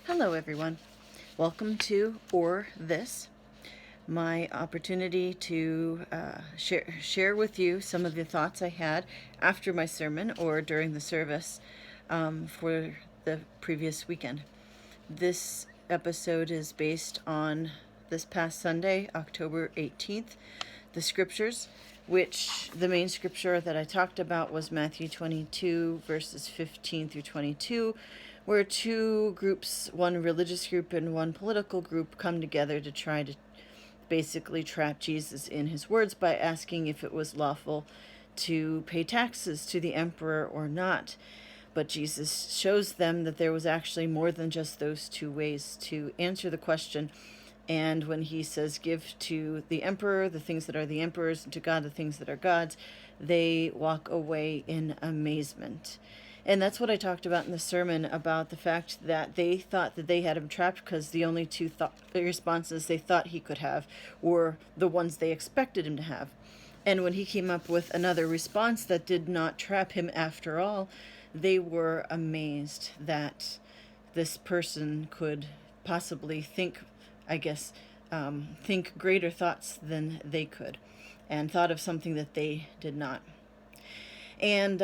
Hello, everyone. Welcome to Or This, my opportunity to share with you some of the thoughts I had after my sermon or during the service for the previous weekend. This episode is based on this past Sunday, October 18th, the scriptures, which the main scripture that I talked about was Matthew 22, verses 15 through 22, where two groups, one religious group and one political group, come together to try to basically trap Jesus in his words by asking if it was lawful to pay taxes to the emperor or not. But Jesus shows them that there was actually more than just those two ways to answer the question. And when he says, give to the emperor the things that are the emperor's, and to God the things that are God's, they walk away in amazement. And that's what I talked about in the sermon, about the fact that they thought that they had him trapped because the only two responses they thought he could have were the ones they expected him to have. And when he came up with another response that did not trap him after all, they were amazed that this person could possibly think, think greater thoughts than they could, and thought of something that they did not. And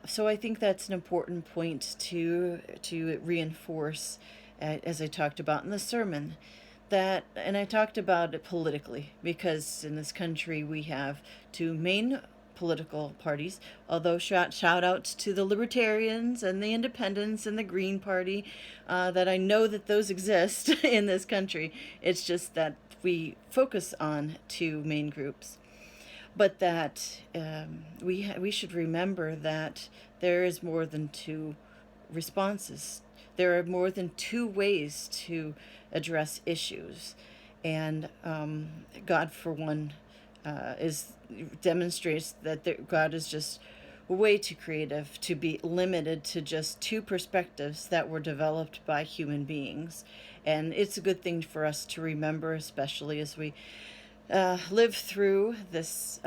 so I think that's an important point to reinforce, as I talked about in the sermon. And I talked about it politically, because in this country we have two main political parties, although shout outs to the Libertarians and the Independents and the Green Party, that I know that those exist in this country. It's just that we focus on two main groups. But that we should remember that there is more than two responses. There are more than two ways to address issues, and God, for one, demonstrates that God is just way too creative to be limited to just two perspectives that were developed by human beings. And it's a good thing for us to remember, especially as we live through this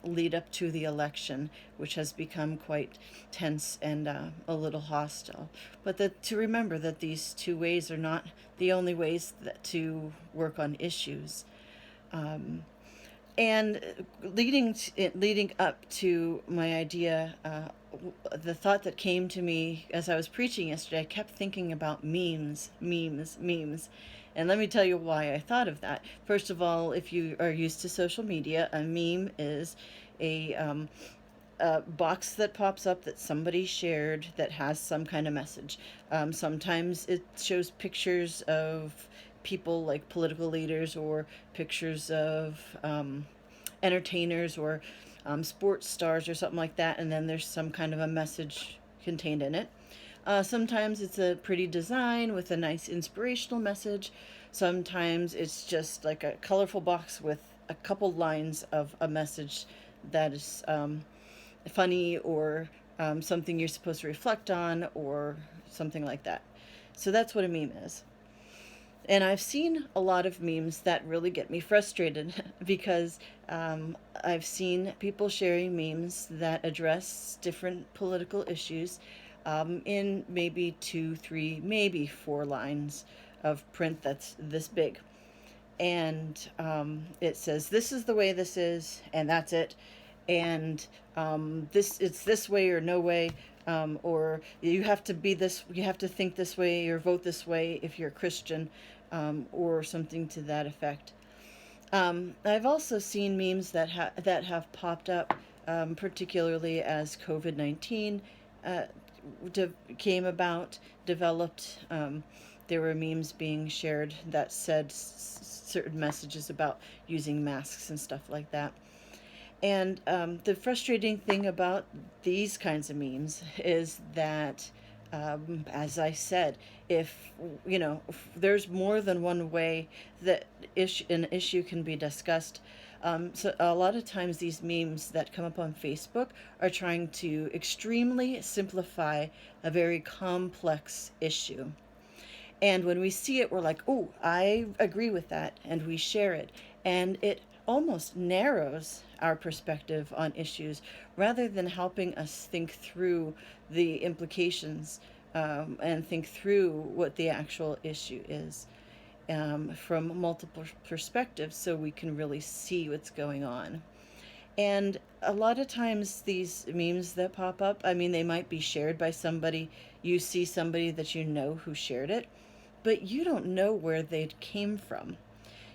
lead up to the election, which has become quite tense and a little hostile. But to remember that these two ways are not the only ways to work on issues. And leading up to my idea, the thought that came to me as I was preaching yesterday, I kept thinking about memes. And let me tell you why I thought of that. First of all, if you are used to social media, a meme is a box that pops up that somebody shared that has some kind of message. Sometimes it shows pictures of people like political leaders, or pictures of entertainers, or sports stars or something like that, and then there's some kind of a message contained in it. Sometimes it's a pretty design with a nice inspirational message. Sometimes it's just like a colorful box with a couple lines of a message that is funny, or something you're supposed to reflect on, or something like that. So that's what a meme is. And I've seen a lot of memes that really get me frustrated because I've seen people sharing memes that address different political issues in maybe 2, 3, maybe 4 lines of print that's this big. And it says, this is the way this is, and that's it. And it's this way or no way. Or you have to be this, you have to think this way or vote this way if you're a Christian, or something to that effect. I've also seen memes that have popped up, particularly as COVID-19 came about, developed. There were memes being shared that said certain messages about using masks and stuff like that. And the frustrating thing about these kinds of memes is that, as I said, if there's more than one way that an issue can be discussed. So a lot of times these memes that come up on Facebook are trying to extremely simplify a very complex issue. And when we see it, we're like, oh, I agree with that. And we share it. And it almost narrows our perspective on issues rather than helping us think through the implications and think through what the actual issue is, from multiple perspectives, so we can really see what's going on. And a lot of times, these memes that pop up, I mean, they might be shared by somebody. You see somebody that you know who shared it, but you don't know where they came from.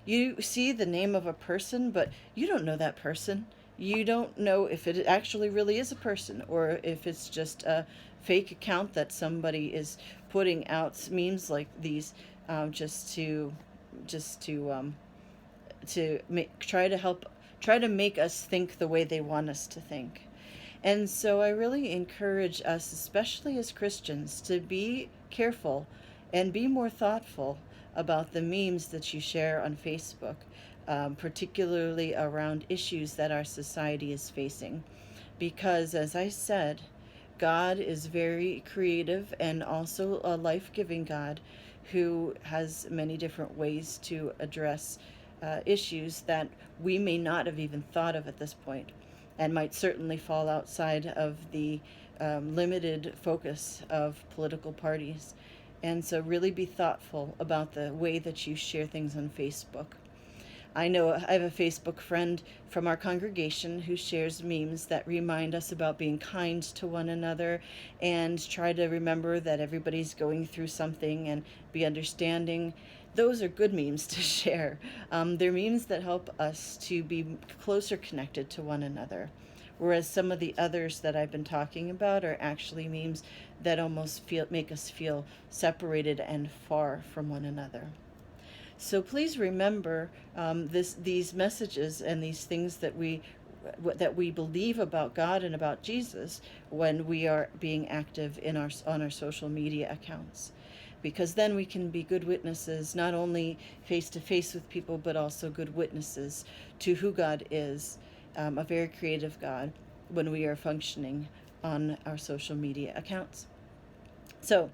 You see the name of a person, but you don't know that person. You don't know if it actually really is a person, or if it's just a fake account that somebody is putting out memes like these, just to make, try to make us think the way they want us to think. And so I really encourage us, especially as Christians, to be careful and be more thoughtful about the memes that you share on Facebook, particularly around issues that our society is facing. Because, as I said, God is very creative and also a life giving God who has many different ways to address issues that we may not have even thought of at this point, and might certainly fall outside of the limited focus of political parties. And so, really be thoughtful about the way that you share things on Facebook. I know I have a Facebook friend from our congregation who shares memes that remind us about being kind to one another, and try to remember that everybody's going through something and be understanding. Those are good memes to share. They're memes that help us to be closer connected to one another. Whereas some of the others that I've been talking about are actually memes that almost make us feel separated and far from one another. So please remember, these messages and these things that we believe about God and about Jesus when we are being active on our social media accounts, because then we can be good witnesses, not only face to face with people, but also good witnesses to who God is, a very creative God, when we are functioning on our social media accounts. So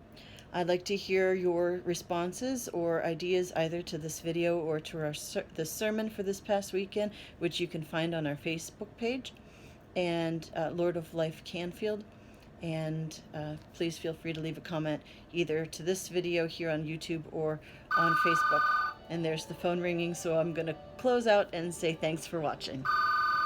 I'd like to hear your responses or ideas either to this video or to the sermon for this past weekend, which you can find on our Facebook page, and Lord of Life Canfield. And please feel free to leave a comment either to this video here on YouTube or on Facebook. And there's the phone ringing, so I'm going to close out and say thanks for watching.